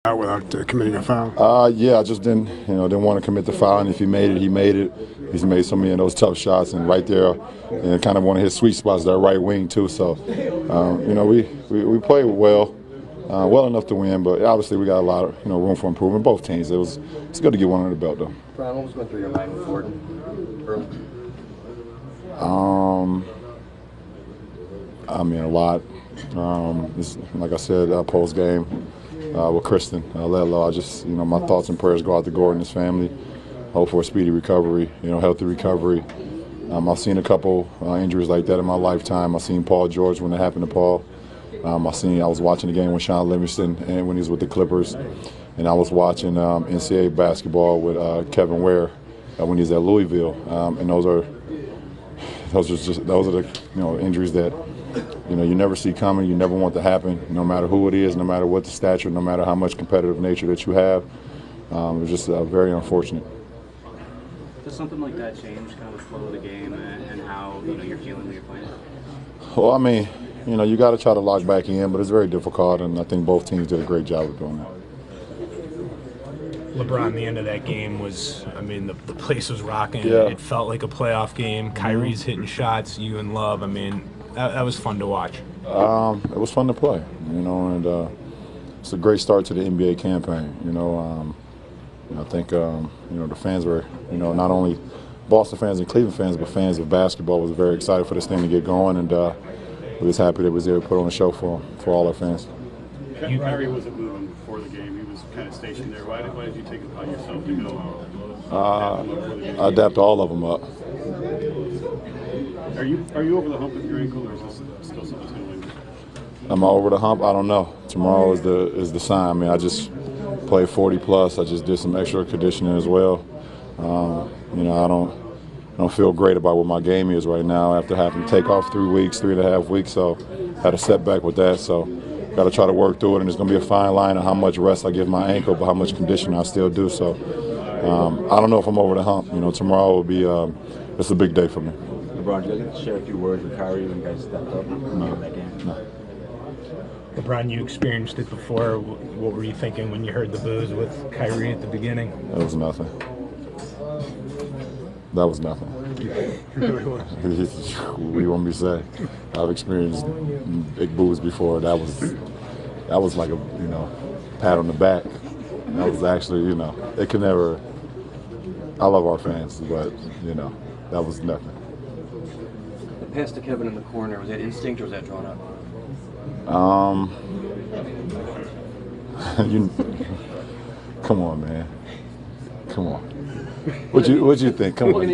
Out without committing a foul? Yeah, I just didn't want to commit the foul. And if he made it, he made it. He's made so many of those tough shots, and right there, kind of one of his sweet spots, that right wing too. So, we played well enough to win, but obviously we got a lot of room for improvement. Both teams. It's good to get one under the belt though. Brian, what was going through your mind with Gordon early? I mean, a lot. Like I said, post game with Kristen Ledlow, I just, my thoughts and prayers go out to Gordon and his family. Hope for a speedy recovery, healthy recovery. I've seen a couple injuries like that in my lifetime. I've seen Paul George when it happened to Paul. I was watching the game with Sean Livingston and when he was with the Clippers, and I was watching NCAA basketball with Kevin Ware when he was at Louisville, and those are the injuries that you never see coming. You never want to happen, no matter who it is, no matter what the stature, no matter how much competitive nature that you have. It's just very unfortunate. Does something like that change kind of the flow of the game and how you're feeling when you're playing? Well, I mean, you got to try to lock back in, but it's very difficult, and I think both teams did a great job of doing that. LeBron, the end of that game was, the place was rocking. Yeah. It felt like a playoff game. Kyrie's hitting shots, you and Love. That was fun to watch. It was fun to play, and it's a great start to the NBA campaign. I think the fans were, not only Boston fans and Cleveland fans, but fans of basketball was very excited for this thing to get going, and we was happy that we was able to put on a show for all our fans. Kyrie wasn't moving before the game. He was kind of stationed there. Why did you take it upon yourself to go? I adapt all of them up. Are you over the hump with your ankle, or is this still something that's going to linger? Am I over the hump? I don't know. Tomorrow is the sign. I just played 40 plus. I just did some extra conditioning as well. I don't feel great about what my game is right now after having to take off 3.5 weeks. So had a setback with that. So got to try to work through it, and it's going to be a fine line on how much rest I give my ankle, but how much conditioning I still do. So I don't know if I'm over the hump. Tomorrow will be it's a big day for me. LeBron, do you guys share a few words with Kyrie when you guys stepped up in that game? No. LeBron, you experienced it before. What were you thinking when you heard the boos with Kyrie at the beginning? That was nothing. That was nothing. What do you want me to say? I've experienced big boos before. That was like a pat on the back. That was actually it can never. I love our fans, but that was nothing. The pass to Kevin in the corner, was that instinct or was that drawn up? Come on, man. Come on. What'd you think? Come on.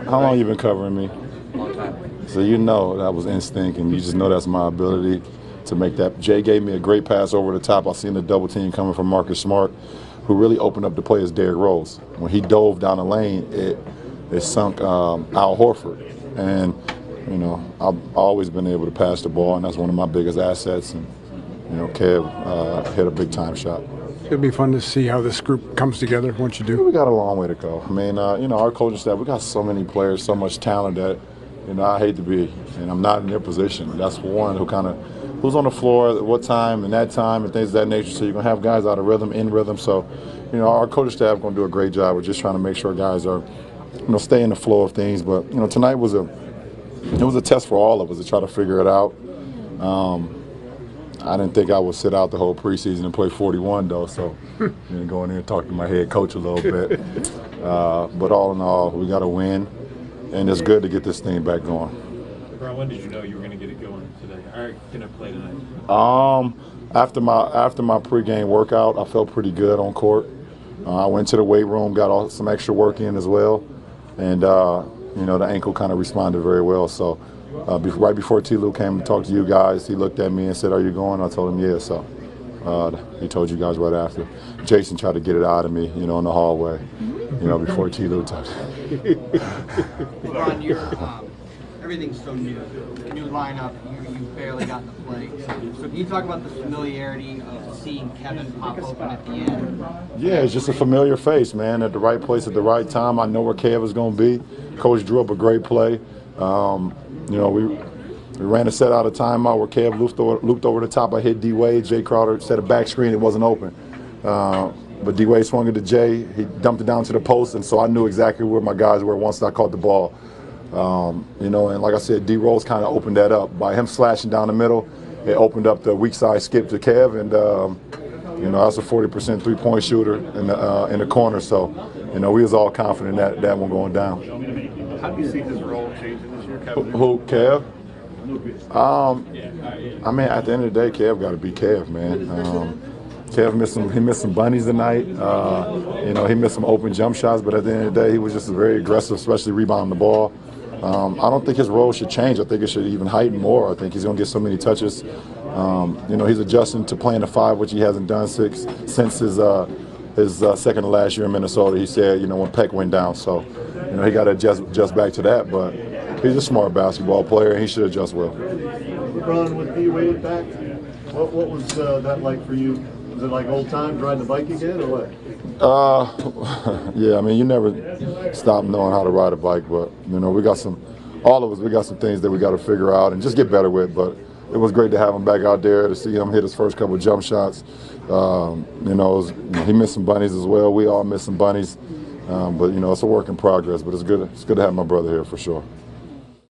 How long you been covering me? Long time. So that was instinct, and you just know that's my ability to make that. Jay gave me a great pass over the top. I seen the double team coming from Marcus Smart, who really opened up the play as Derrick Rose. When he dove down the lane, it sunk Al Horford, and I've always been able to pass the ball, and that's one of my biggest assets. And Kev hit a big time shot. It'll be fun to see how this group comes together once you do. We got a long way to go. Our coaching staff, we got so many players, so much talent that, I hate to be, and I'm not in their position. That's one who's on the floor at what time and that time and things of that nature. So you're gonna have guys out of rhythm, in rhythm. So, our coaching staff gonna do a great job of just trying to make sure guys are, stay in the flow of things. But tonight was a test for all of us to try to figure it out. I didn't think I would sit out the whole preseason and play 41 though, so go in there and talk to my head coach a little bit. But all in all, we got to win, and it's good to get this thing back going. LeBron, when did you know you were going to get it going today? Are you going to play tonight? After my pregame workout, I felt pretty good on court. I went to the weight room, got some extra work in as well, and the ankle kind of responded very well. So. Right before T. Lou came to talk to you guys, he looked at me and said, "Are you going?" I told him, "Yeah." So he told you guys right after. Jason tried to get it out of me, in the hallway, before T. Lou talked. LeBron, everything's so new. New lineup, you barely got to play. So can you talk about the familiarity of seeing Kevin pop open at the end? Yeah, it's just a familiar face, man. At the right place at the right time. I know where Kev is going to be. Coach drew up a great play. We ran a set out of timeout where Kev looped over the top. I hit D Wade. Jay Crowder set a back screen. It wasn't open. But D Wade swung it to Jay. He dumped it down to the post, and so I knew exactly where my guys were once I caught the ball. You know, and like I said, D Rose kind of opened that up. By him slashing down the middle, it opened up the weak side skip to Kev, and you know, that's a 40% three-point shooter in the corner. So, you know, we was all confident that one going down. How do you see his role changing this year, Kevin? Who, Kev? I mean, at the end of the day, Kev got to be Kev, man. Kev missed some bunnies tonight. You know, he missed some open jump shots, but at the end of the day, he was just very aggressive, especially rebounding the ball. I don't think his role should change. I think it should even heighten more. I think he's going to get so many touches. You know, he's adjusting to playing the 5, which he hasn't done since his second to last year in Minnesota. He said, you know, when Peck went down. So, you know, he got to adjust back to that. But he's a smart basketball player, and he should adjust well. LeBron, with D Wade back, what was that like for you? Was it like old times riding the bike again, or what? Yeah, I mean, you never stop knowing how to ride a bike, but, you know, all of us, we got some things that we got to figure out and just get better with. But it was great to have him back out there, to see him hit his first couple of jump shots. You know, he missed some bunnies as well. We all missed some bunnies. But, you know, it's a work in progress, but it's good to have my brother here for sure.